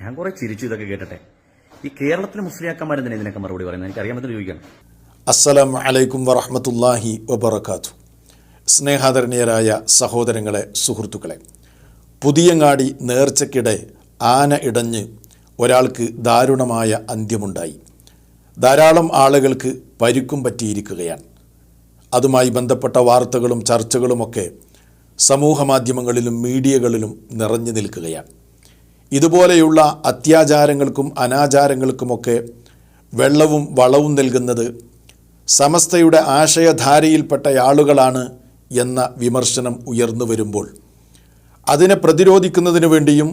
ഞാൻ കുറെ ചിരിച്ചു ഇതൊക്കെ കേട്ടെ. ഈ കേരളത്തിലെ മുസ്ലിയാക്കന്മാരെന്തിനാ ഇതിനൊക്കെ മറുപടി പറയുന്നത്? എനിക്ക് അറിയാൻ പറ്റുന്ന ചോദിക്കണം. അസ്സലാമു അലൈക്കും വറഹ്മത്തുള്ളാഹി വബറകാതുഹു. സ്നേഹാദരണീയരായ സഹോദരങ്ങളെ, സുഹൃത്തുക്കളെ, പുതിയങ്ങാടി നേർച്ചയ്ക്കിടെ ആന ഇടഞ്ഞ് ഒരാൾക്ക് ദാരുണമായ അന്ത്യമുണ്ടായി. ധാരാളം ആളുകൾക്ക് പരിക്കും പറ്റിയിരിക്കുകയാണ്. അതുമായി ബന്ധപ്പെട്ട വാർത്തകളും ചർച്ചകളുമൊക്കെ സമൂഹമാധ്യമങ്ങളിലും മീഡിയകളിലും നിറഞ്ഞു നിൽക്കുകയാണ്. ഇതുപോലെയുള്ള അത്യാചാരങ്ങൾക്കും അനാചാരങ്ങൾക്കുമൊക്കെ വെള്ളവും വളവും നൽകുന്നത് സമസ്തയുടെ ആശയധാരയിൽപ്പെട്ട ആളുകളാണ് എന്ന വിമർശനം ഉയർന്നു വരുമ്പോൾ അതിനെ പ്രതിരോധിക്കുന്നതിനു വേണ്ടിയും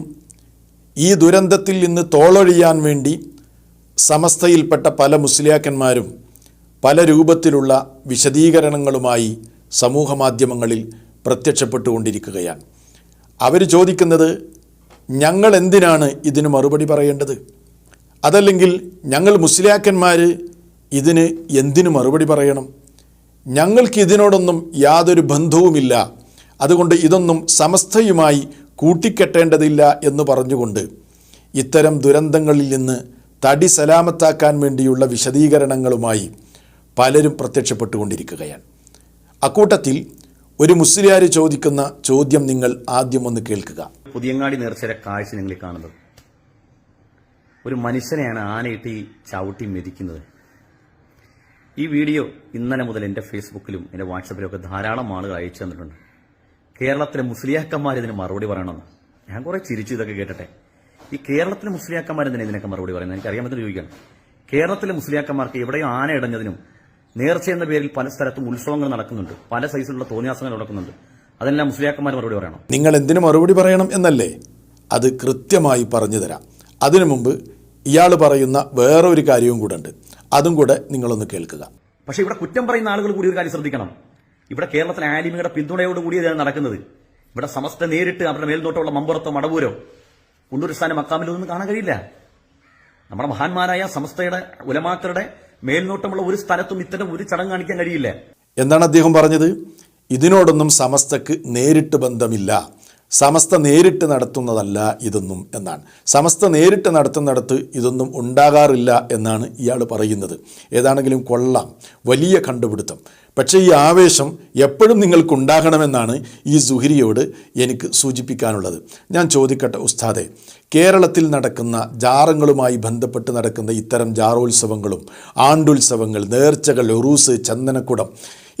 ഈ ദുരന്തത്തിൽ നിന്ന് തോളൊഴിയാൻ വേണ്ടി സമസ്തയിൽപ്പെട്ട പല മുസ്ലിയാക്കന്മാരും പല രൂപത്തിലുള്ള വിശദീകരണങ്ങളുമായി സമൂഹമാധ്യമങ്ങളിൽ പ്രത്യക്ഷപ്പെട്ടുകൊണ്ടിരിക്കുകയാണ്. അവർ ചോദിക്കുന്നത്, ഞങ്ങൾ എന്തിനാണ് ഇതിന് മറുപടി പറയേണ്ടത്? അതല്ലെങ്കിൽ ഞങ്ങൾ മുസ്ലിയാക്കന്മാർ ഇതിന് എന്തിനു മറുപടി പറയണം? ഞങ്ങൾക്ക് ഇതിനോടൊന്നും യാതൊരു ബന്ധവുമില്ല, അതുകൊണ്ട് ഇതൊന്നും സമസ്തയുമായി കൂട്ടിക്കെട്ടേണ്ടതില്ല എന്ന് പറഞ്ഞുകൊണ്ട് ഇത്തരം ദുരന്തങ്ങളിൽ നിന്ന് തടി സലാമത്താക്കാൻ വേണ്ടിയുള്ള വിശദീകരണങ്ങളുമായി പലരും പ്രത്യക്ഷപ്പെട്ടുകൊണ്ടിരിക്കുകയാണ്. അക്കൂട്ടത്തിൽ ഒരു മുസ്ലിയാർ ചോദിക്കുന്ന ചോദ്യം നിങ്ങൾ ആദ്യം ഒന്ന് കേൾക്കുക. പുതിയങ്ങാടി നേർച്ചയുടെ കാഴ്ച നിങ്ങൾ കാണുന്നത് ഒരു മനുഷ്യനെയാണ് ആനയിട്ട് ചവിട്ടി മെതിക്കുന്നത്. ഈ വീഡിയോ ഇന്നലെ മുതൽ എൻ്റെ ഫേസ്ബുക്കിലും എൻ്റെ വാട്സപ്പിലും ഒക്കെ ധാരാളം ആളുകൾ അയച്ചു തന്നിട്ടുണ്ട്. കേരളത്തിലെ മുസ്ലിയാക്കന്മാർ ഇതിന് മറുപടി പറയണമെന്ന്. ഞാൻ കുറെ ചിരിച്ചു ഇതൊക്കെ കേട്ടെ. ഈ കേരളത്തിലെ മുസ്ലിയാക്കന്മാരെന്തിനാ ഇതിനൊക്കെ മറുപടി പറയുന്നത്? എനിക്ക് അറിയാൻ പറ്റുന്ന ചോദിക്കണം. കേരളത്തിലെ മുസ്ലിയാക്കന്മാർക്ക് എവിടെയോ ആന ഇടഞ്ഞതിനും നേർച്ച എന്ന പേരിൽ പല സ്ഥലത്തും ഉത്സവങ്ങൾ നടക്കുന്നുണ്ട്, പല സൈസിലുള്ള തോന്നിയാസങ്ങൾ നടക്കുന്നുണ്ട്. അതെല്ലാം മുസ്ലിയാക്കന്മാർ മറുപടി പറയണം. നിങ്ങൾ എന്തിനു മറുപടി പറയണം എന്നല്ലേ? അത് കൃത്യമായി പറഞ്ഞു തരാം. അതിനു മുമ്പ് ഇയാൾ പറയുന്ന വേറെ ഒരു കാര്യവും കൂടെ ഉണ്ട്, അതും കൂടെ നിങ്ങളൊന്ന് കേൾക്കുക. പക്ഷെ ഇവിടെ കുറ്റം പറയുന്ന ആളുകൾ കൂടി ഒരു കാര്യം ശ്രദ്ധിക്കണം. ഇവിടെ കേരളത്തിലെ ആലിമിയുടെ പിന്തുണയോടുകൂടി ഇതാണ് നടക്കുന്നത്. ഇവിടെ സമസ്ത നേരിട്ട് അവരുടെ മേൽനോട്ടമുള്ള മമ്പുറത്തോ മടവൂരോ കുണ്ടൂർ മക്കാമിലോ ഒന്നും കാണാൻ കഴിയില്ല. നമ്മുടെ മഹാന്മാരായ സമസ്തയുടെ ഉലമാക്കളുടെ മേൽനോട്ടമുള്ള ഒരു സ്ഥലത്തും ഇത്തരം ഒരു ചടങ്ങ് കാണിക്കാൻ കഴിയില്ല. എന്താണ് അദ്ദേഹം പറഞ്ഞത്? ഇതിനോടൊന്നും സമസ്തക്ക് നേരിട്ട് ബന്ധമില്ല, സമസ്ത നേരിട്ട് നടത്തുന്നതല്ല ഇതൊന്നും എന്നാണ്. സമസ്ത നേരിട്ട് നടത്തുന്നിടത്ത് ഇതൊന്നും ഉണ്ടാകാറില്ല എന്നാണ് ഇയാൾ പറയുന്നത്. ഏതാണെങ്കിലും കൊള്ളാം, വലിയ കണ്ടുപിടുത്തം. പക്ഷേ ഈ ആവേശം എപ്പോഴും നിങ്ങൾക്കുണ്ടാകണമെന്നാണ് ഈ സുഹരിയോട് എനിക്ക് സൂചിപ്പിക്കാനുള്ളത്. ഞാൻ ചോദിക്കട്ടെ ഉസ്താദെ, കേരളത്തിൽ നടക്കുന്ന ജാറങ്ങളുമായി ബന്ധപ്പെട്ട് നടക്കുന്ന ഇത്തരം ജാറോത്സവങ്ങളും ആണ്ടുത്സവങ്ങൾ, നേർച്ചകൾ, ഉറൂസ്, ചന്ദനക്കുടം,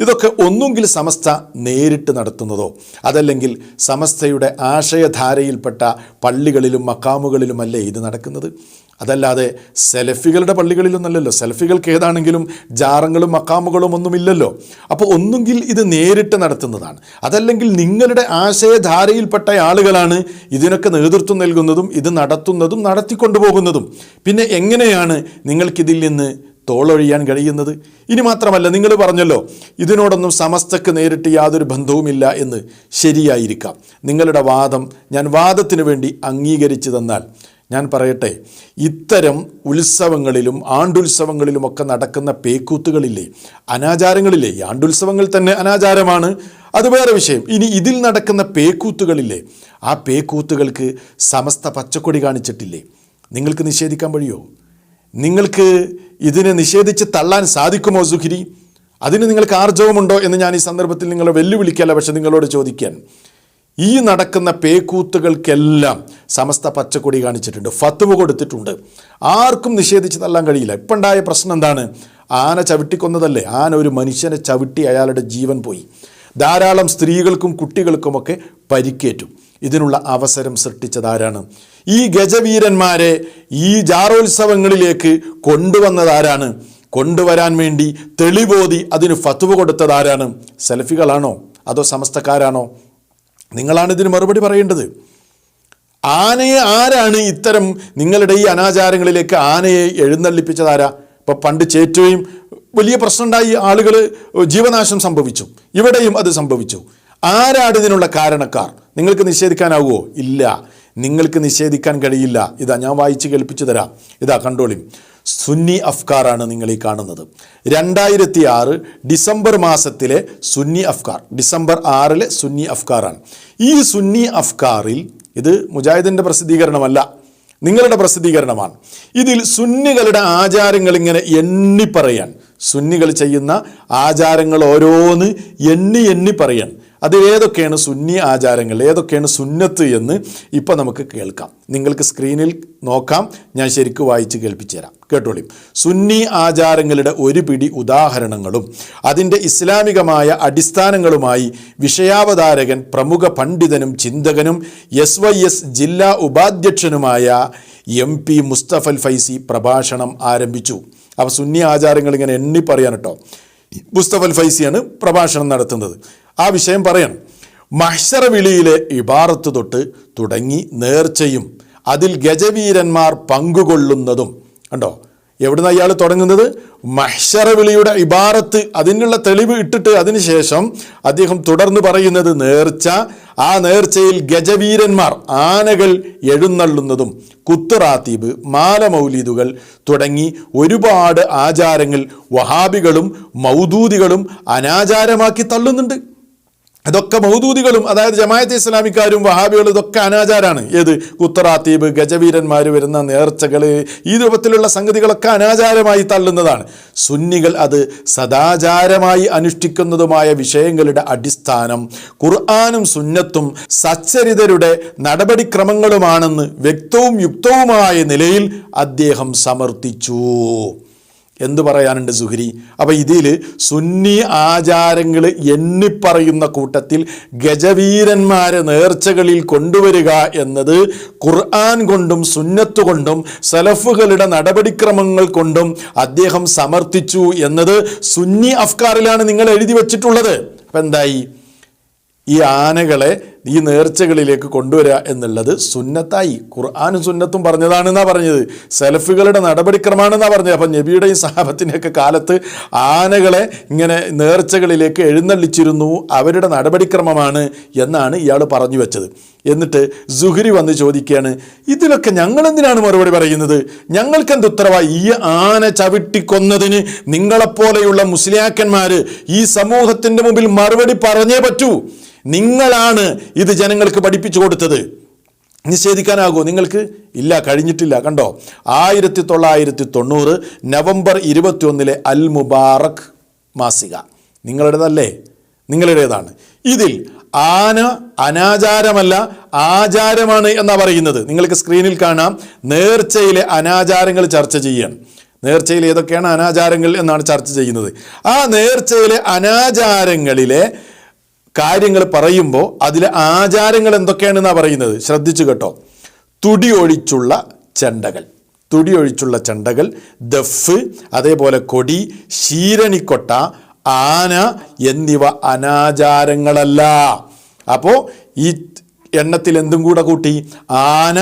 ഇതൊക്കെ ഒന്നുകിൽ സമസ്ത നേരിട്ട് നടത്തുന്നതോ അതല്ലെങ്കിൽ സമസ്തയുടെ ആശയധാരയിൽപ്പെട്ട പള്ളികളിലും മക്കാമുകളിലുമല്ലേ ഇത് നടക്കുന്നത്? അതല്ലാതെ സെലഫികളുടെ പള്ളികളിലൊന്നല്ലല്ലോ. സെലഫികൾക്ക് ഏതാണെങ്കിലും ജാറങ്ങളും മക്കാമുകളും ഒന്നുമില്ലല്ലോ. അപ്പോൾ ഒന്നുകിൽ ഇത് നേരിട്ട് നടത്തുന്നതാണ്, അതല്ലെങ്കിൽ നിങ്ങളുടെ ആശയധാരയിൽപ്പെട്ട ആളുകളാണ് ഇതിനൊക്കെ നേതൃത്വം നൽകുന്നതും ഇത് നടത്തുന്നതും നടത്തിക്കൊണ്ടുപോകുന്നതും. പിന്നെ എങ്ങനെയാണ് നിങ്ങൾക്കിതിൽ നിന്ന് തോളൊഴിയാൻ കഴിയുന്നത്? ഇനി മാത്രമല്ല, നിങ്ങൾ പറഞ്ഞല്ലോ ഇതിനോടൊന്നും സമസ്തക്ക് നേരിട്ട് യാതൊരു ബന്ധവുമില്ല എന്ന്. ശരിയായിരിക്കാം, നിങ്ങളുടെ വാദം ഞാൻ വാദത്തിന് വേണ്ടി അംഗീകരിച്ചു തന്നാൽ ഞാൻ പറയട്ടെ, ഇത്തരം ഉത്സവങ്ങളിലും ആണ്ടുത്സവങ്ങളിലുമൊക്കെ നടക്കുന്ന പേക്കൂത്തുകളില്ലേ, അനാചാരങ്ങളില്ലേ, ഈ ആണ്ടുത്സവങ്ങൾ തന്നെ അനാചാരമാണ്, അത് വേറെ വിഷയം. ഇനി ഇതിൽ നടക്കുന്ന പേക്കൂത്തുകളില്ലേ, ആ പേക്കൂത്തുകൾക്ക് സമസ്ത പച്ചക്കൊടി കാണിച്ചിട്ടില്ലേ? നിങ്ങൾക്ക് നിഷേധിക്കാൻ കഴിയുമോ? നിങ്ങൾക്ക് ഇതിനെ നിഷേധിച്ച് തള്ളാൻ സാധിക്കുമോ സുഖിരി? അതിന് നിങ്ങൾക്ക് ആർജവമുണ്ടോ എന്ന് ഞാൻ ഈ സന്ദർഭത്തിൽ നിങ്ങളെ വെല്ലുവിളിക്കല്ല, പക്ഷെ നിങ്ങളോട് ചോദിക്കാൻ. ഈ നടക്കുന്ന പേക്കൂത്തുകൾക്കെല്ലാം സമസ്ത പച്ചക്കൊടി കാണിച്ചിട്ടുണ്ട്, ഫത്വ കൊടുത്തിട്ടുണ്ട്. ആർക്കും നിഷേധിച്ച് തള്ളാൻ കഴിയില്ല. ഇപ്പം ഉണ്ടായ പ്രശ്നം എന്താണ്? ആന ചവിട്ടിക്കൊന്നതല്ലേ. ആന ഒരു മനുഷ്യനെ ചവിട്ടി അയാളുടെ ജീവൻ പോയി. ധാരാളം സ്ത്രീകൾക്കും കുട്ടികൾക്കുമൊക്കെ പരിക്കേറ്റു. ഇതിനുള്ള അവസരം സൃഷ്ടിച്ചതാരാണ്? ഈ ഗജവീരന്മാരെ ഈ ജാറോത്സവങ്ങളിലേക്ക് കൊണ്ടുവന്നതാരാണ്? കൊണ്ടുവരാൻ വേണ്ടി തെളിവോതി അതിന് ഫത്വ കൊടുത്തതാരാണ്? സെൽഫികളാണോ അതോ സമസ്തക്കാരാണോ? നിങ്ങളാണ് ഇതിന് മറുപടി പറയേണ്ടത്. ആനയെ ആരാണ് ഇത്തരം നിങ്ങളുടെ ഈ അനാചാരങ്ങളിലേക്ക് ആനയെ എഴുന്നള്ളിപ്പിച്ചതാരാ? ഇപ്പോൾ പണ്ട് ചേറ്റുകയും വലിയ പ്രശ്നമുണ്ടായി, ആളുകൾ ജീവനാശം സംഭവിച്ചു. ഇവിടെയും അത് സംഭവിച്ചു. ആരാണ് ഇതിനുള്ള കാരണക്കാർ? നിങ്ങൾക്ക് നിഷേധിക്കാനാവുമോ? ഇല്ല, നിങ്ങൾക്ക് നിഷേധിക്കാൻ കഴിയില്ല. ഇതാ ഞാൻ വായിച്ച് കേൾപ്പിച്ചു തരാം. ഇതാ കണ്ടോളിം. സുന്നി അഫ്കാറാണ് നിങ്ങൾ ഈ കാണുന്നത്. 2006 ഡിസംബർ മാസത്തിലെ സുന്നി അഫ്കാർ, ഡിസംബർ 6 സുന്നി അഫ്കാറാണ്. ഈ സുന്നി അഫ്കാറിൽ, ഇത് മുജാഹിദിൻ്റെ പ്രസിദ്ധീകരണമല്ല, നിങ്ങളുടെ പ്രസിദ്ധീകരണമാണ്. ഇതിൽ സുന്നികളുടെ ആചാരങ്ങൾ ഇങ്ങനെ എണ്ണിപ്പറയാൻ, സുന്നികൾ ചെയ്യുന്ന ആചാരങ്ങൾ ഓരോന്ന് എണ്ണി പറയാൻ. അത് ഏതൊക്കെയാണ് സുന്നി ആചാരങ്ങൾ, ഏതൊക്കെയാണ് സുന്നത്ത് എന്ന് ഇപ്പം നമുക്ക് കേൾക്കാം. നിങ്ങൾക്ക് സ്ക്രീനിൽ നോക്കാം, ഞാൻ ശരിക്കും വായിച്ച് കേൾപ്പിച്ചു തരാം, കേട്ടോളി. സുന്നി ആചാരങ്ങളുടെ ഒരു പിടി ഉദാഹരണങ്ങളും അതിൻ്റെ ഇസ്ലാമികമായ അടിസ്ഥാനങ്ങളുമായി വിഷയാവതാരകൻ പ്രമുഖ പണ്ഡിതനും ചിന്തകനും SYS ജില്ലാ ഉപാധ്യക്ഷനുമായ MP മുസ്തഫൽ ഫൈസി പ്രഭാഷണം ആരംഭിച്ചു. അപ്പോൾ സുന്നി ആചാരങ്ങൾ ഇങ്ങനെ എണ്ണി പറയാൻ കേട്ടോ. മുസ്തഫൽ ഫൈസിയാണ് പ്രഭാഷണം നടത്തുന്നത്. ആ വിഷയം പറയണം. മഹ്ശറ വിളിയിലെ ഇബാറത്ത് തൊട്ട് തുടങ്ങി നേർച്ചയും അതിൽ ഗജവീരന്മാർ പങ്കുകൊള്ളുന്നതും കണ്ടോ. എവിടുന്ന ഇയാൾ തുടങ്ങുന്നത്? മഹ്ശറ വിളിയുടെ ഇബാറത്ത്, അതിനുള്ള തെളിവ് ഇട്ടിട്ട് അതിനുശേഷം അദ്ദേഹം തുടർന്ന് പറയുന്നത് നേർച്ച, ആ നേർച്ചയിൽ ഗജവീരന്മാർ ആനകൾ എഴുന്നള്ളുന്നതും കുത്തുറാത്തീബ്, മാലമൗലീദുകൾ തുടങ്ങി ഒരുപാട് ആചാരങ്ങൾ വഹാബികളും മൗദൂദികളും അനാചാരമാക്കി തള്ളുന്നുണ്ട്. ഇതൊക്കെ മൗദൂദികളും, അതായത് ജമാഅത്തെ ഇസ്ലാമിക്കാരും വഹാബികളും ഇതൊക്കെ അനാചാരാണ്. ഏത്? കുത്തറാത്തീബ്, ഗജവീരന്മാർ വരുന്ന നേർച്ചകൾ, ഈ രൂപത്തിലുള്ള സംഗതികളൊക്കെ അനാചാരമായി തള്ളുന്നതാണ്. സുന്നികൾ അത് സദാചാരമായി അനുഷ്ഠിക്കുന്നതുമായ വിഷയങ്ങളുടെ അടിസ്ഥാനം ഖുർആനും സുന്നത്തും സച്ചരിതരുടെ നടപടിക്രമങ്ങളുമാണെന്ന് വ്യക്തവും യുക്തവുമായ നിലയിൽ അദ്ദേഹം സമർത്ഥിച്ചു. എന്ത് പറയാനുണ്ട് സുഹരി? അപ്പം ഇതിൽ സുന്നി ആചാരങ്ങൾ എണ്ണിപ്പറയുന്ന കൂട്ടത്തിൽ ഗജവീരന്മാരെ നേർച്ചകളിൽ കൊണ്ടുവരിക എന്നത് ഖുർആൻ കൊണ്ടും സുന്നത്ത് കൊണ്ടും സലഫുകളുടെ നടപടിക്രമങ്ങൾ കൊണ്ടും അദ്ദേഹം സമർത്ഥിച്ചു എന്നത് സുന്നി അഫ്കാറിലാണ് നിങ്ങൾ എഴുതി വച്ചിട്ടുള്ളത്. അപ്പം എന്തായി? ഈ ആനകളെ ഈ നേർച്ചകളിലേക്ക് കൊണ്ടുവരിക എന്നുള്ളത് സുന്നത്തായി. ഖുർആനും സുന്നത്തും പറഞ്ഞതാണെന്നാണ് പറഞ്ഞത്, സലഫുകളുടെ നടപടിക്രമമാണെന്നാണ് പറഞ്ഞത്. അപ്പം നബിയുടെയും സഹാബത്തിൻ്റെയൊക്കെ കാലത്ത് ആനകളെ ഇങ്ങനെ നേർച്ചകളിലേക്ക് എഴുന്നള്ളിച്ചിരുന്നു, അവരുടെ നടപടിക്രമമാണ് എന്നാണ് ഇയാൾ പറഞ്ഞു വെച്ചത്. എന്നിട്ട് സുഹരി വന്ന് ചോദിക്കുകയാണ്, ഇതിലൊക്കെ ഞങ്ങളെന്തിനാണ് മറുപടി പറയുന്നത്? ഞങ്ങൾക്കെന്ത് ഉത്തരവായി? ഈ ആന ചവിട്ടിക്കൊന്നതിന് നിങ്ങളെപ്പോലെയുള്ള മുസ്ലിയാക്കന്മാർ ഈ സമൂഹത്തിൻ്റെ മുമ്പിൽ മറുപടി പറഞ്ഞേ പറ്റൂ. നിങ്ങളാണ് ഇത് ജനങ്ങൾക്ക് പഠിപ്പിച്ചു കൊടുത്തത്. നിഷേധിക്കാനാകുമോ നിങ്ങൾക്ക്? ഇല്ല, കഴിഞ്ഞിട്ടില്ല. കണ്ടോ, 1990 നവംബർ 21 അൽ മുബാറക് മാസിക നിങ്ങളുടേതല്ലേ? നിങ്ങളുടേതാണ്. ഇതിൽ ആന അനാചാരമല്ല ആചാരമാണ് എന്നാണ് പറയുന്നത്. നിങ്ങൾക്ക് സ്ക്രീനിൽ കാണാം. നേർച്ചയിലെ അനാചാരങ്ങൾ ചർച്ച ചെയ്യണം. നേർച്ചയിൽ ഏതൊക്കെയാണ് അനാചാരങ്ങൾ എന്നാണ് ചർച്ച ചെയ്യുന്നത്. ആ നേർച്ചയിലെ അനാചാരങ്ങളിലെ കാര്യങ്ങൾ പറയുമ്പോൾ അതിലെ ആചാരങ്ങൾ എന്തൊക്കെയാണെന്നാണ് പറയുന്നത്. ശ്രദ്ധിച്ചു കേട്ടോ. തുടിയൊഴിച്ചുള്ള ചെണ്ടകൾ, ദഫ്, അതേപോലെ കൊടി, ശീരണിക്കൊട്ട, ആന എന്നിവ അനാചാരങ്ങളല്ല. അപ്പോൾ ഈ എണ്ണത്തിൽ എന്തും കൂടെ കൂട്ടി? ആന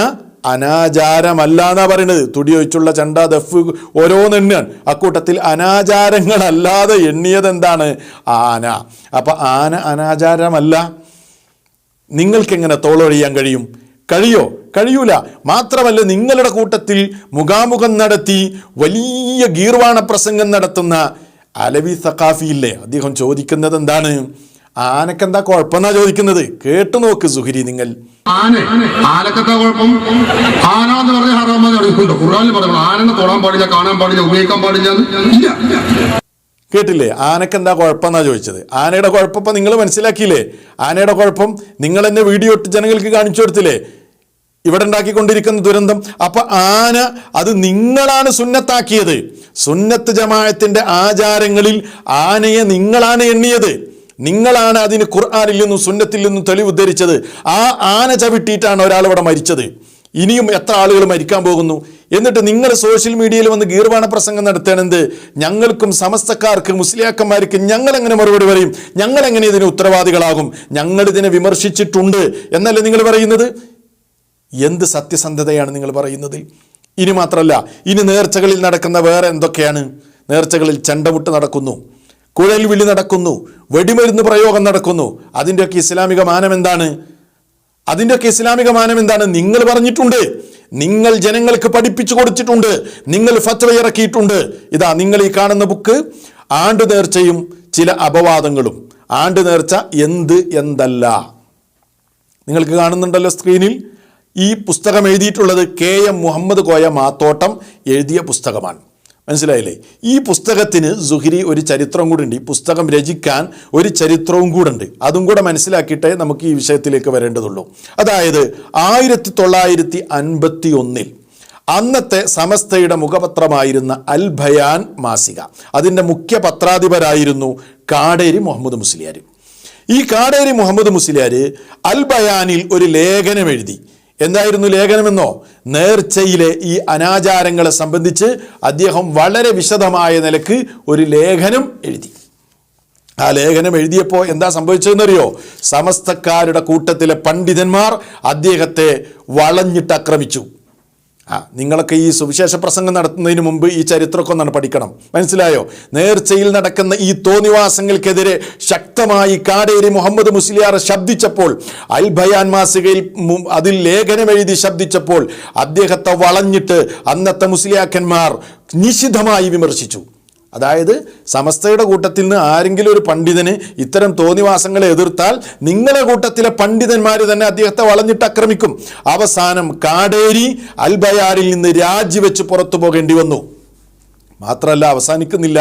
അനാചാരമല്ല എന്നാ പറയുന്നത്. തുടിയൊഴിച്ചുള്ള ചെണ്ട, ദഫ് ഓരോന്നെണ്ണാണ്. അക്കൂട്ടത്തിൽ അനാചാരങ്ങളല്ലാതെ എണ്ണിയത് എന്താണ്? ആന. അപ്പം ആന അനാചാരമല്ല. നിങ്ങൾക്കെങ്ങനെ തോളൊഴിയാൻ കഴിയും? കഴിയൂല. മാത്രമല്ല, നിങ്ങളുടെ കൂട്ടത്തിൽ മുഖാമുഖം നടത്തി വലിയ ഗീർവാണ പ്രസംഗം നടത്തുന്ന അലവി സഖാഫിയില്ലേ, അദ്ദേഹം ചോദിക്കുന്നത് എന്താണ്? ആനക്കെന്താ കുഴപ്പമെന്നാ ചോദിക്കുന്നത്. കേട്ടു നോക്ക് സുഹരി നിങ്ങൾ. ആനക്കെന്താ കുഴപ്പം? ആന എന്ന് പറഞ്ഞ ഹറാമെന്ന് അറിയിക്കുന്നുണ്ടോ? ഖുർആനിൽ പറഞ്ഞു ആനനെ തൊടാൻ പാടില്ല, കാണാൻ പാടില്ല, ഉപയോഗിക്കാൻ പാടില്ല. ഇല്ല. കേട്ടില്ലേ? ആനക്കെന്താ കുഴപ്പമെന്നാ ചോദിച്ചത്. ആനയുടെ കുഴപ്പം ഇപ്പം നിങ്ങൾ മനസ്സിലാക്കിയില്ലേ? ആനയുടെ കുഴപ്പം നിങ്ങൾ എന്നെ വീഡിയോ ഇട്ട് ജനങ്ങൾക്ക് കാണിച്ചു കൊടുത്തില്ലേ? ഇവിടെ ഉണ്ടാക്കിക്കൊണ്ടിരിക്കുന്ന ദുരന്തം. അപ്പൊ ആന അത് നിങ്ങളാണ് സുന്നത്താക്കിയത്. സുന്നത്ത് ജമാഅത്തിന്റെ ആചാരങ്ങളിൽ ആനയെ നിങ്ങളാണ് എണ്ണിയത്. നിങ്ങളാണ് അതിന് ഖുർആനിൽ നിന്നും സുന്നത്തിൽ നിന്നും തെളിവ് ഉദ്ധരിച്ചത്. ആ ആന ചവിട്ടിയിട്ടാണ് ഒരാൾ ഇവിടെ മരിച്ചത്. ഇനിയും എത്ര ആളുകൾ മരിക്കാൻ പോകുന്നു? എന്നിട്ട് നിങ്ങൾ സോഷ്യൽ മീഡിയയിൽ വന്ന് ഗീർവാണ പ്രസംഗം നടത്തേണ്ടത് ഞങ്ങൾക്കും സമസ്തക്കാർക്ക് മുസ്ലിയാക്കന്മാർക്ക് ഞങ്ങളെങ്ങനെ മറുപടി പറയും? ഞങ്ങളെങ്ങനെ ഇതിന് ഉത്തരവാദികളാകും? ഞങ്ങളിതിനെ വിമർശിച്ചിട്ടുണ്ട് എന്നല്ലേ നിങ്ങൾ പറയുന്നത്? എന്ത് സത്യസന്ധതയാണ് നിങ്ങൾ പറയുന്നത്? ഇനി മാത്രമല്ല, ഇനി നേർച്ചകളിൽ നടക്കുന്ന വേറെ എന്തൊക്കെയാണ്? നേർച്ചകളിൽ ചെണ്ടമുട്ട് നടക്കുന്നു, കുഴൽ വിളി നടക്കുന്നു, വെടിമരുന്ന് പ്രയോഗം നടക്കുന്നു. അതിൻ്റെയൊക്കെ ഇസ്ലാമിക മാനം എന്താണ്? നിങ്ങൾ പറഞ്ഞിട്ടുണ്ട്, നിങ്ങൾ ജനങ്ങൾക്ക് പഠിപ്പിച്ചു കൊടുത്തിട്ടുണ്ട്, നിങ്ങൾ ഫത്വ ഇറക്കിയിട്ടുണ്ട്. ഇതാ നിങ്ങൾ ഈ കാണുന്ന ബുക്ക് ആണ്ടു നേർച്ചയും ചില അപവാദങ്ങളും. ആണ്ടു നേർച്ച എന്തല്ല നിങ്ങൾക്ക് കാണുന്നുണ്ടല്ലോ സ്ക്രീനിൽ. ഈ പുസ്തകം എഴുതിയിട്ടുള്ളത് KM മുഹമ്മദ് കോയ മാത്തോട്ടം എഴുതിയ പുസ്തകമാണ്. മനസ്സിലായില്ലേ? ഈ പുസ്തകത്തിന് സുഹ്രി ഒരു ചരിത്രം കൂടെ ഉണ്ട്. ഈ പുസ്തകം രചിക്കാൻ ഒരു ചരിത്രവും കൂടെ ഉണ്ട്. അതും കൂടെ മനസ്സിലാക്കിയിട്ടേ നമുക്ക് ഈ വിഷയത്തിലേക്ക് വരേണ്ടതുള്ളൂ. അതായത് 1951 അന്നത്തെ സമസ്തയുടെ മുഖപത്രമായിരുന്ന അൽ ബയാൻ മാസിക, അതിൻ്റെ മുഖ്യ പത്രാധിപരായിരുന്നു കാടേരി മുഹമ്മദ് മുസ്ലിയാർ. ഈ കാടേരി മുഹമ്മദ് മുസ്ലിയാർ അൽ ബയാനിൽ ഒരു ലേഖനം എഴുതി. എന്തായിരുന്നു ലേഖനമെന്നോ? നേർച്ചയിലെ ഈ അനാചാരങ്ങളെ സംബന്ധിച്ച് അദ്ദേഹം വളരെ വിശദമായ നിലക്ക് ഒരു ലേഖനം എഴുതി. ആ ലേഖനം എഴുതിയപ്പോൾ എന്താ സംഭവിച്ചതെന്നറിയോ? സമസ്തക്കാരുടെ കൂട്ടത്തിലെ പണ്ഡിതന്മാർ അദ്ദേഹത്തെ വളഞ്ഞിട്ട് ആക്രമിച്ചു. നിങ്ങളൊക്കെ ഈ സുവിശേഷ പ്രസംഗം നടത്തുന്നതിന് മുമ്പ് ഈ ചരിത്രമൊക്കെ ഒന്നാണ് പഠിക്കണം. മനസ്സിലായോ? നേർച്ചയിൽ നടക്കുന്ന ഈ തോന്നിവാസങ്ങൾക്കെതിരെ ശക്തമായി കാടേരി മുഹമ്മദ് മുസ്ലിയാർ ശബ്ദിച്ചപ്പോൾ, അൽ ബയാൻ മാസികയിൽ അതിൽ ലേഖനം എഴുതി ശബ്ദിച്ചപ്പോൾ അദ്ദേഹത്തെ വളഞ്ഞിട്ട് അന്നത്തെ മുസ്ലിയാക്കന്മാർ നിശിതമായി വിമർശിച്ചു. അതായത് സമസ്തയുടെ കൂട്ടത്തിൽ നിന്ന് ആരെങ്കിലും ഒരു പണ്ഡിതന് ഇത്തരം തോന്നിവാസങ്ങളെ എതിർത്താൽ നിങ്ങളുടെ കൂട്ടത്തിലെ പണ്ഡിതന്മാർ തന്നെ അദ്ദേഹത്തെ വളഞ്ഞിട്ട് ആക്രമിക്കും. അവസാനം കാടേരി അൽ ബയാനിൽ നിന്ന് രാജിവെച്ച് പുറത്തു പോകേണ്ടി വന്നു. മാത്രമല്ല, അവസാനിക്കുന്നില്ല.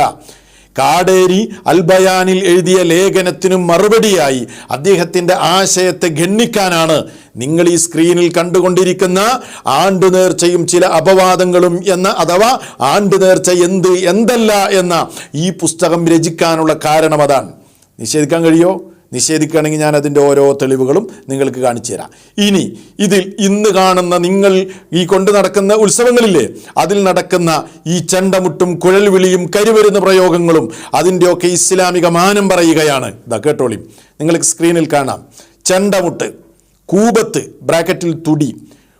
കാടേരി അൽ ബയാനിൽ എഴുതിയ ലേഖനത്തിനും മറുപടിയായി അദ്ദേഹത്തിൻ്റെ ആശയത്തെ ഗണ്ണിക്കാനാണ് നിങ്ങൾ ഈ സ്ക്രീനിൽ കണ്ടുകൊണ്ടിരിക്കുന്ന ആണ്ട് നേർച്ചയും ചില അപവാദങ്ങളും എന്ന, അഥവാ ആണ്ട് നേർച്ച എന്തല്ല എന്ന ഈ പുസ്തകം രചിക്കാനുള്ള കാരണം. അതാണ്. നിഷേധിക്കാൻ കഴിയോ? നിഷേധിക്കുകയാണെങ്കിൽ ഞാൻ അതിൻ്റെ ഓരോ തെളിവുകളും നിങ്ങൾക്ക് കാണിച്ചു തരാം. ഇനി ഇതിൽ ഇന്ന് കാണുന്ന നിങ്ങൾ ഈ കൊണ്ടു നടക്കുന്ന ഉത്സവങ്ങളില്ലേ, അതിൽ നടക്കുന്ന ഈ ചെണ്ടമുട്ടും കുഴൽ വിളിയും കരിവരുന്ന പ്രയോഗങ്ങളും അതിൻ്റെയൊക്കെ ഇസ്ലാമിക മാനം പറയുകയാണ്. ഇതാ കേട്ടോളി, നിങ്ങൾക്ക് സ്ക്രീനിൽ കാണാം. ചെണ്ടമുട്ട്, കൂബത്ത് ബ്രാക്കറ്റിൽ തുടി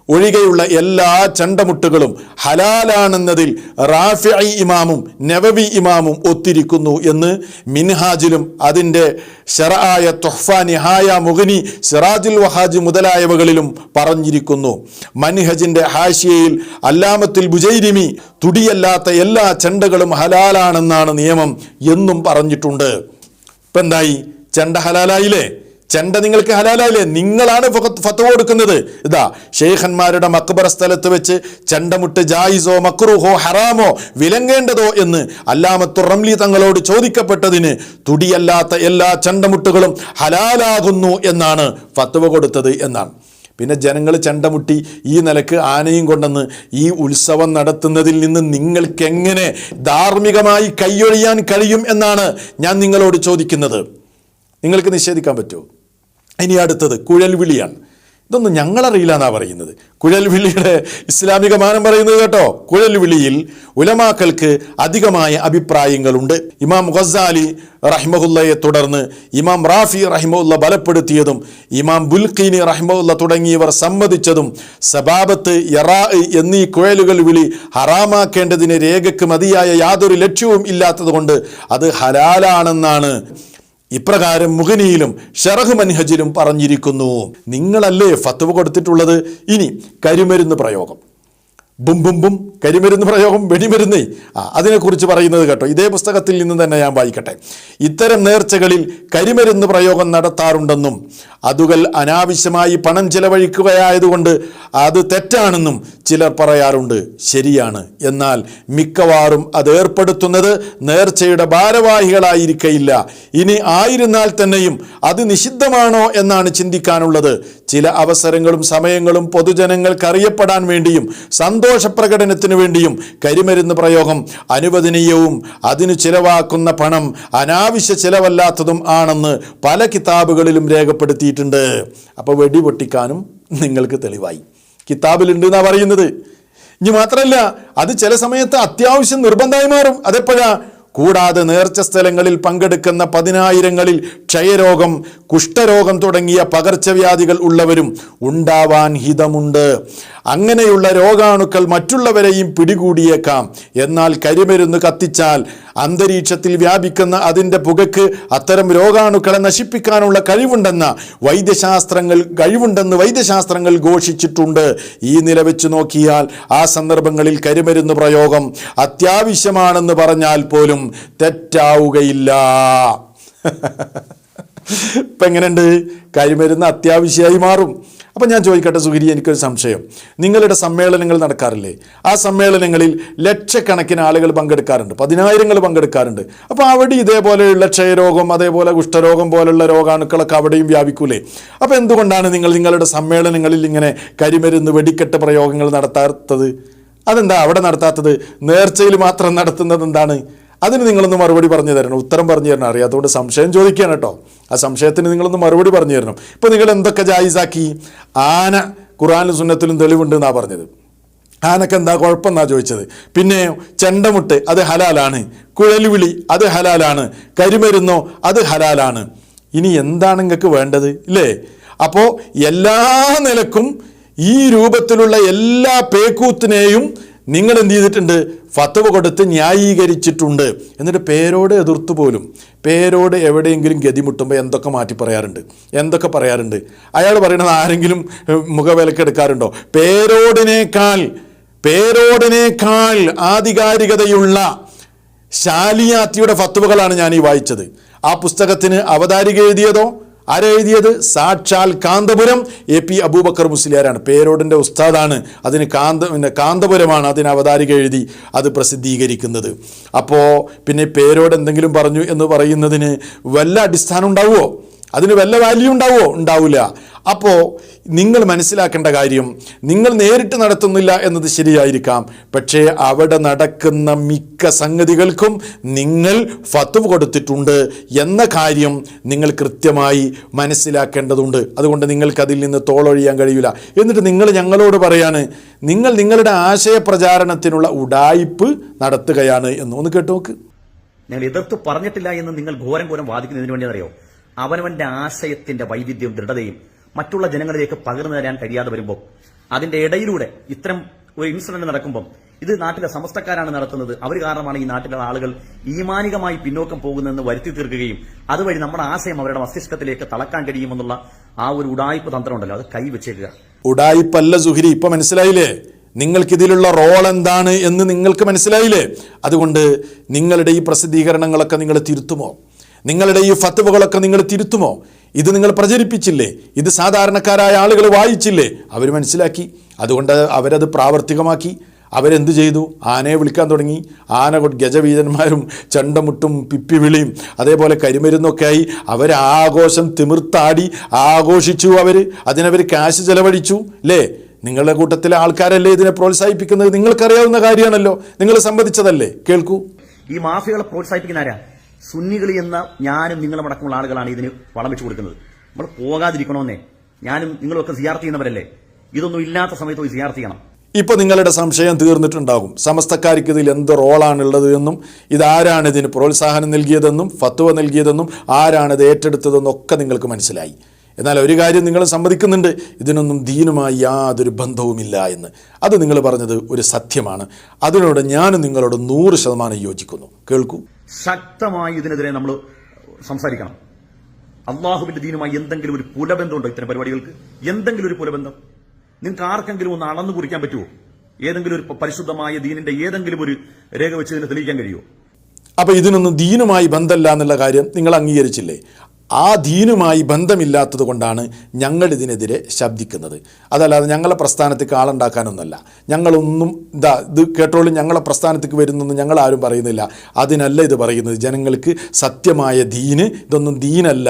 ഒഴികെയുള്ള എല്ലാ ചെണ്ടമുട്ടുകളും ഹലാലാണെന്നതിൽ റാഫിഈ ഇമാമും നവവി ഇമാമും ഒത്തിരിക്കുന്നു എന്ന് മിൻഹാജിലും അതിൻ്റെ ശറആയ തുഹ്ഫ, നിഹായ, മുഗ്നി, സിറാജുൽ വഹാജ് മുതലായവകളിലും പറഞ്ഞിരിക്കുന്നു. മൻഹജിൻ്റെ ഹാഷിയയിൽ അല്ലാമത്തുൽ ബുജൈരിമി തുടിയല്ലാത്ത എല്ലാ ചെണ്ടകളും ഹലാലാണെന്നാണ് നിയമം എന്നും പറഞ്ഞിട്ടുണ്ട്. ഇപ്പം എന്തായി? ചെണ്ട ഹലാലായില്ലേ? ചെണ്ട നിങ്ങൾക്ക് ഹലാലായില്ലേ? നിങ്ങളാണ് ഫത്വ കൊടുക്കുന്നത്. ഇതാ, ഷെയ്ഖന്മാരുടെ മക്ബറ സ്ഥലത്ത് വെച്ച് ചെണ്ടമുട്ട് ജായിസോ മക്റൂഹോ ഹറാമോ വിലങ്ങേണ്ടതോ എന്ന് അല്ലാമത്തു റംലി തങ്ങളോട് ചോദിക്കപ്പെട്ടതിന് തുടിയല്ലാത്ത എല്ലാ ചെണ്ടമുട്ടുകളും ഹലാലാകുന്നു എന്നാണ് ഫത്വ കൊടുത്തത് എന്നാണ്. പിന്നെ ജനങ്ങൾ ചെണ്ടമുട്ടി ഈ നിലക്ക് ആനയും കൊണ്ടെന്ന് ഈ ഉത്സവം നടത്തുന്നതിൽ നിന്ന് നിങ്ങൾക്കെങ്ങനെ ധാർമ്മികമായി കൈയൊഴിയാൻ കഴിയും എന്നാണ് ഞാൻ നിങ്ങളോട് ചോദിക്കുന്നത്. നിങ്ങൾക്ക് നിഷേധിക്കാൻ പറ്റുമോ? ഇനി അടുത്തത് കുഴൽ വിളിയാണ്. ഇതൊന്നും ഞങ്ങളറിയില്ല എന്നാണ് പറയുന്നത്. കുഴൽ വിളിയുടെ ഇസ്ലാമിക മാനം പറയുന്നത് കേട്ടോ. കുഴൽ വിളിയിൽ ഉലമാക്കൾക്ക് അധികമായ അഭിപ്രായങ്ങളുണ്ട്. ഇമാം ഗസാലി റഹിമഹുല്ലയെ തുടർന്ന് ഇമാം റാഫി റഹിമഹുല്ല ബലപ്പെടുത്തിയതും ഇമാം ബുൽഖീനി റഹിമഹുല്ല തുടങ്ങിയവർ സമ്മതിച്ചതും സബാബത്ത്, യറാ എന്നീ കുഴലുകൾ വിളി ഹറാമാക്കേണ്ടതിന് രേഖയ്ക്ക് മതിയായ യാതൊരു ലക്ഷ്യവും ഇല്ലാത്തതുകൊണ്ട് അത് ഹലാലാണെന്നാണ് ഇപ്രകാരം മുഗ്നിയിലും ഷറഹ് മൻഹജിലും പറഞ്ഞിരിക്കുന്നു. നിങ്ങളല്ലേ ഫത്വ കൊടുത്തിട്ടുള്ളത്. ഇനി കരിമരുന്ന് പ്രയോഗം, ബും ബും ബും, കരിമരുന്ന് പ്രയോഗം, വെടിമരുന്ന്, അതിനെക്കുറിച്ച് പറയുന്നത് കേട്ടോ. ഇതേ പുസ്തകത്തിൽ നിന്ന് തന്നെ ഞാൻ വായിക്കട്ടെ. ഇത്തരം നേർച്ചകളിൽ കരിമരുന്ന് പ്രയോഗം നടത്താറുണ്ടെന്നും അതുകൾ അനാവശ്യമായി പണം ചെലവഴിക്കുകയായതുകൊണ്ട് അത് തെറ്റാണെന്നും ചിലർ പറയാറുണ്ട്. ശരിയാണ്. എന്നാൽ മിക്കവാറും അത് ഏർപ്പെടുത്തുന്നത് നേർച്ചയുടെ ഭാരവാഹികളായിരിക്കയില്ല. ഇനി ആയിരുന്നാൽ തന്നെയും അത് നിഷിദ്ധമാണോ എന്നാണ് ചിന്തിക്കാനുള്ളത്. ചില അവസരങ്ങളും സമയങ്ങളും പൊതുജനങ്ങൾക്ക് അറിയപ്പെടാൻ വേണ്ടിയും സന്തോഷപ്രകടനത്തിനു വേണ്ടിയും കരിമരുന്ന് പ്രയോഗം അനുവദനീയവും അതിനു ചിലവാക്കുന്ന പണം അനാവശ്യ ചിലവല്ലാത്തതും ആണെന്ന് പല കിതാബുകളിലും രേഖപ്പെടുത്തിയിട്ടുണ്ട്. അപ്പോൾ വെടി പൊട്ടിക്കാനും നിങ്ങൾക്ക് തെളിവായി. കിതാബിലുണ്ട് എന്നാണ് പറയുന്നത്. ഇനി മാത്രമല്ല, അത് ചില സമയത്ത് അത്യാവശ്യം നിർബന്ധമായി മാറും. അതെപ്പോഴാ? കൂടാതെ നേർച്ച സ്ഥലങ്ങളിൽ പങ്കെടുക്കുന്ന പതിനായിരങ്ങളിൽ ക്ഷയരോഗം, കുഷ്ഠരോഗം തുടങ്ങിയ പകർച്ചവ്യാധികൾ ഉള്ളവരും ഉണ്ടാവാൻ ഹിതമുണ്ട്. അങ്ങനെയുള്ള രോഗാണുക്കൾ മറ്റുള്ളവരെയും പിടികൂടിയേക്കാം. എന്നാൽ കരിമരുന്ന് കത്തിച്ചാൽ അന്തരീക്ഷത്തിൽ വ്യാപിക്കുന്ന അതിൻ്റെ പുകയ്ക്ക് അത്തരം രോഗാണുക്കളെ നശിപ്പിക്കാനുള്ള കഴിവുണ്ടെന്ന് വൈദ്യശാസ്ത്രങ്ങൾ ഘോഷിച്ചിട്ടുണ്ട്. ഈ നില വെച്ച് നോക്കിയാൽ ആ സന്ദർഭങ്ങളിൽ കരിമരുന്ന് പ്രയോഗം അത്യാവശ്യമാണെന്ന് പറഞ്ഞാൽ പോലും തെറ്റാവുകയില്ല. ഇപ്പം എങ്ങനെയുണ്ട്? കരിമരുന്ന് അത്യാവശ്യമായി മാറും. അപ്പം ഞാൻ ചോദിക്കട്ടെ സുഹരി, എനിക്കൊരു സംശയം. നിങ്ങളുടെ സമ്മേളനങ്ങൾ നടക്കാറില്ലേ? ആ സമ്മേളനങ്ങളിൽ ലക്ഷക്കണക്കിന് ആളുകൾ പങ്കെടുക്കാറുണ്ട്, പതിനായിരങ്ങൾ പങ്കെടുക്കാറുണ്ട്. അപ്പോൾ അവിടെ ഇതേപോലെയുള്ള ക്ഷയരോഗം, അതേപോലെ കുഷ്ഠരോഗം പോലുള്ള രോഗാണുക്കളൊക്കെ അവിടെയും വ്യാപിക്കൂലേ? അപ്പോൾ എന്തുകൊണ്ടാണ് നിങ്ങളുടെ സമ്മേളനങ്ങളിൽ ഇങ്ങനെ കരിമരുന്ന് വെടിക്കെട്ട് പ്രയോഗങ്ങൾ നടത്താത്തത്? അതെന്താ അവിടെ നടത്താത്തത്? നേർച്ചയിൽ മാത്രം നടത്തുന്നത് എന്താണ്? അതിന് നിങ്ങളൊന്ന് മറുപടി പറഞ്ഞു തരണം, ഉത്തരം പറഞ്ഞു തരണം. അറിയാത്തതുകൊണ്ട് സംശയം ചോദിക്കുകയാണ് കേട്ടോ. ആ സംശയത്തിന് നിങ്ങളൊന്ന് മറുപടി പറഞ്ഞു തരണം. ഇപ്പോൾ നിങ്ങൾ എന്തൊക്കെ ജായിസാക്കി? ആന ഖുർആനിലും സുന്നത്തിലും തെളിവുണ്ട് എന്നാണ് പറഞ്ഞത്. ആനക്ക് എന്താ കുഴപ്പമെന്നാണ് ചോദിച്ചത്. പിന്നെ ചെണ്ടമുട്ട് അത് ഹലാലാണ്, കുഴലുവിളി അത് ഹലാലാണ്, കരിമരുന്നോ അത് ഹലാലാണ്. ഇനി എന്താണ് നിങ്ങൾക്ക് വേണ്ടത്? ഇല്ലേ? അപ്പോൾ എല്ലാ നിലക്കും ഈ രൂപത്തിലുള്ള എല്ലാ പേക്കൂത്തിനെയും നിങ്ങൾ എന്ത് ചെയ്തിട്ടുണ്ട്? ഫത്വ കൊടുത്ത് ന്യായീകരിച്ചിട്ടുണ്ട്. എന്നിട്ട് പേരോട് എതിർത്തു പോലും. പേരോട് എവിടെയെങ്കിലും ഗതിമുട്ടുമ്പോൾ എന്തൊക്കെ മാറ്റി പറയാറുണ്ട്, എന്തൊക്കെ പറയാറുണ്ട്. അയാൾ പറയുന്നത് ആരെങ്കിലും മുഖവിലക്കെടുക്കാറുണ്ടോ? പേരോടിനേക്കാൾ ആധികാരികതയുള്ള ശാലിയാത്തിയുടെ ഫത്വകളാണ് ഞാൻ ഈ വായിച്ചത്. ആ പുസ്തകത്തിന് അവതാരിക എഴുതിയതോ? ആരെഴുതിയത്? സാക്ഷാൽ കാന്തപുരം AP അബൂബക്കർ മുസ്ലിയാരാണ്. പേരോടിൻ്റെ ഉസ്താദാണ്. അതിന് കാന്തപുരമാണ് അതിന് അവതാരിക എഴുതി അത് പ്രസിദ്ധീകരിക്കുന്നത്. അപ്പോൾ പിന്നെ പേരോട് എന്തെങ്കിലും പറഞ്ഞു എന്ന് പറയുന്നതിന് വല്ല അടിസ്ഥാനം ഉണ്ടാവുമോ? അതിന് വല്ല വാല്യൂ ഉണ്ടാവുമോ? ഉണ്ടാവില്ല. അപ്പോൾ നിങ്ങൾ മനസ്സിലാക്കേണ്ട കാര്യം, നിങ്ങൾ നേരിട്ട് നടത്തുന്നില്ല എന്നത് ശരിയായിരിക്കാം, പക്ഷേ അവിടെ നടക്കുന്ന മിക്ക സംഗതികൾക്കും നിങ്ങൾ ഫത്വ കൊടുത്തിട്ടുണ്ട് എന്ന കാര്യം നിങ്ങൾ കൃത്യമായി മനസ്സിലാക്കേണ്ടതുണ്ട്. അതുകൊണ്ട് നിങ്ങൾക്കതിൽ നിന്ന് തോളൊഴിയാൻ കഴിയില്ല. എന്നിട്ട് നിങ്ങൾ ഞങ്ങളോട് പറയാണ് നിങ്ങൾ നിങ്ങളുടെ ആശയപ്രചാരണത്തിനുള്ള ഉഡായിപ്പ് നടത്തുകയാണ് എന്ന്. ഒന്ന് കേട്ടു നോക്ക്. ഞങ്ങൾ എതിർത്ത് പറഞ്ഞിട്ടില്ല എന്ന് നിങ്ങൾ ഘോരം വാദിക്കുന്നതിന് വേണ്ടി അറിയോ? അവനവന്റെ ആശയത്തിന്റെ വൈവിധ്യവും ദൃഢതയും മറ്റുള്ള ജനങ്ങളിലേക്ക് പകർന്നു തരാൻ കഴിയാതെ വരുമ്പോൾ അതിന്റെ ഇടയിലൂടെ ഇത്തരം ഒരു ഇൻസിഡന്റ് നടക്കുമ്പോൾ ഇത് നാട്ടിലെ സമസ്തക്കാരാണ് നടത്തുന്നത്, അവർ കാരണമാണ് ഈ നാട്ടിലെ ആളുകൾ ഈമാനികമായി പിന്നോക്കം പോകുന്നതെന്ന് വരുത്തി തീർക്കുകയും അതുവഴി നമ്മുടെ ആശയം അവരുടെ മസ്തിഷ്കത്തിലേക്ക് തളക്കാൻ കഴിയുമെന്നുള്ള ആ ഒരു ഉഡായിപ്പ് തന്ത്രം ഉണ്ടല്ലോ, അത് കൈവച്ചേക്കുക. ഉഡായിപ്പല്ല സുഹരി, ഇപ്പൊ മനസ്സിലായില്ലേ? നിങ്ങൾക്കിതിലുള്ള റോൾ എന്താണ് എന്ന് നിങ്ങൾക്ക് മനസ്സിലായില്ലേ? അതുകൊണ്ട് നിങ്ങളുടെ ഈ പ്രസിദ്ധീകരണങ്ങളൊക്കെ നിങ്ങൾ തിരുത്തുമോ? നിങ്ങളുടെ ഈ ഫത്വകളൊക്കെ നിങ്ങൾ തിരുത്തുമോ? ഇത് നിങ്ങൾ പ്രചരിപ്പിച്ചില്ലേ? ഇത് സാധാരണക്കാരായ ആളുകൾ വായിച്ചില്ലേ? അവർ മനസ്സിലാക്കി. അതുകൊണ്ട് അവരത് പ്രാവർത്തികമാക്കി. അവരെന്ത് ചെയ്തു? ആനയെ വിളിക്കാൻ തുടങ്ങി. ആന ഗജവീരന്മാരും ചെണ്ടമുട്ടും പിപ്പിവിളിയും അതേപോലെ കരിമരുന്നൊക്കെയായി അവർ ആഘോഷം തിമിർത്താടി ആഘോഷിച്ചു. അതിനവർ കാശ് ചെലവഴിച്ചു അല്ലേ? നിങ്ങളുടെ കൂട്ടത്തിലെ ആൾക്കാരല്ലേ ഇതിനെ പ്രോത്സാഹിപ്പിക്കുന്നത്? നിങ്ങൾക്കറിയാവുന്ന കാര്യമാണല്ലോ, നിങ്ങൾ സംബന്ധിച്ചതല്ലേ. കേൾക്കൂ. ഈ മാഫിയകളെ പ്രോത്സാഹിപ്പിക്കുന്ന ആരാ? സുന്നികളി എന്ന ഞാനും നിങ്ങളും അടക്കമുള്ള ആളുകളാണ് ഇതിന് വളം വെച്ചു കൊടുക്കുന്നത്. നമ്മൾ പോകാതിരിക്കണമെന്നേ. ഞാനും നിങ്ങളൊക്കെ സിയാർത്ത് ചെയ്യുന്നവരല്ലേ. ഇതൊന്നും ഇല്ലാത്ത സമയത്ത് പോയി സിയാർത്ത് ചെയ്യണം. ഇപ്പോൾ നിങ്ങളുടെ സംശയം തീർന്നിട്ടുണ്ടാകും. സമസ്തക്കാർക്ക് ഇതിൽ എന്ത് റോളാണുള്ളത് എന്നും ഇതാരാണ് ഇതിന് പ്രോത്സാഹനം നൽകിയതെന്നും ഫത്വ നൽകിയതെന്നും ആരാണിത് ഏറ്റെടുത്തതെന്നും ഒക്കെ നിങ്ങൾക്ക് മനസ്സിലായി. എന്നാൽ ഒരു കാര്യം നിങ്ങൾ സമ്മതിക്കുന്നുണ്ട്, ഇതിനൊന്നും ദീനുമായി യാതൊരു ബന്ധവുമില്ല എന്ന്. അത് നിങ്ങൾ പറഞ്ഞത് ഒരു സത്യമാണ്. അതിനോട് ഞാനും നിങ്ങളോട് 100% യോജിക്കുന്നു. കേൾക്കൂ. ശക്തമായി ഇതിനെതിരെ നമ്മൾ സംസാരിക്കണം. അള്ളാഹുവിന്റെ ദീനുമായി എന്തെങ്കിലും ഒരു പുലബന്ധമുണ്ടോ ഇത്തരം പരിപാടികൾക്ക്? എന്തെങ്കിലും ഒരു പുലബന്ധം നിങ്ങൾക്ക് ആർക്കെങ്കിലും ഒന്ന് അളന്നു കുറിക്കാൻ പറ്റുമോ? ഏതെങ്കിലും ഒരു പരിശുദ്ധമായ ദീനിന്റെ ഏതെങ്കിലും ഒരു രേഖ വെച്ച് ഇതിനെ തെളിയിക്കാൻ കഴിയുമോ? അപ്പോൾ ഇതിനൊന്നും ദീനുമായി ബന്ധമില്ല എന്നുള്ള കാര്യം നിങ്ങൾ അംഗീകരിച്ചില്ലേ? ആ ദീനുമായി ബന്ധമില്ലാത്തത് കൊണ്ടാണ് ഞങ്ങൾ ഇതിനെതിരെ ശബ്ദിക്കുന്നത്. അതല്ലാതെ ഞങ്ങളെ പ്രസ്ഥാനത്തേക്ക് ആളുണ്ടാക്കാനൊന്നുമല്ല. ഞങ്ങളൊന്നും ഇത് കേട്ടോളും ഞങ്ങളെ പ്രസ്ഥാനത്തേക്ക് വരുന്നൊന്നും ഞങ്ങൾ ആരും പറയുന്നില്ല. അതിനല്ല ഇത് പറയുന്നത്. ജനങ്ങൾക്ക് സത്യമായ ദീന് ഇതൊന്നും ദീനല്ല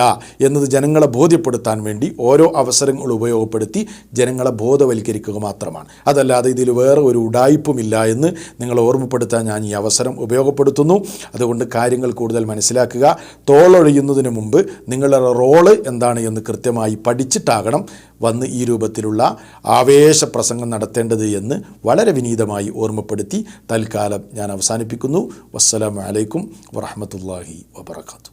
എന്നത് ജനങ്ങളെ ബോധ്യപ്പെടുത്താൻ വേണ്ടി ഓരോ അവസരങ്ങൾ ഉപയോഗപ്പെടുത്തി ജനങ്ങളെ ബോധവൽക്കരിക്കുക മാത്രമാണ്. അതല്ലാതെ ഇതിൽ വേറെ ഒരു ഉഡായിപ്പുമില്ല എന്ന് നിങ്ങളെ ഓർമ്മപ്പെടുത്താൻ ഞാൻ ഈ അവസരം ഉപയോഗപ്പെടുത്തുന്നു. അതുകൊണ്ട് കാര്യങ്ങൾ കൂടുതൽ മനസ്സിലാക്കുക. തോളൊഴിയുന്നതിന് മുമ്പ് നിങ്ങളുടെ റോള് എന്താണ് എന്ന് കൃത്യമായി പഠിച്ചിട്ടാകണം വന്ന് ഈ രൂപത്തിലുള്ള ആവേശപ്രസംഗം നടത്തേണ്ടത് എന്ന് വളരെ വിനീതമായി ഓർമ്മപ്പെടുത്തി തൽക്കാലം ഞാൻ അവസാനിപ്പിക്കുന്നു. വസ്സലാമു അലൈക്കും വറഹ്മത്തുള്ളാഹി വബറകാതുഹു.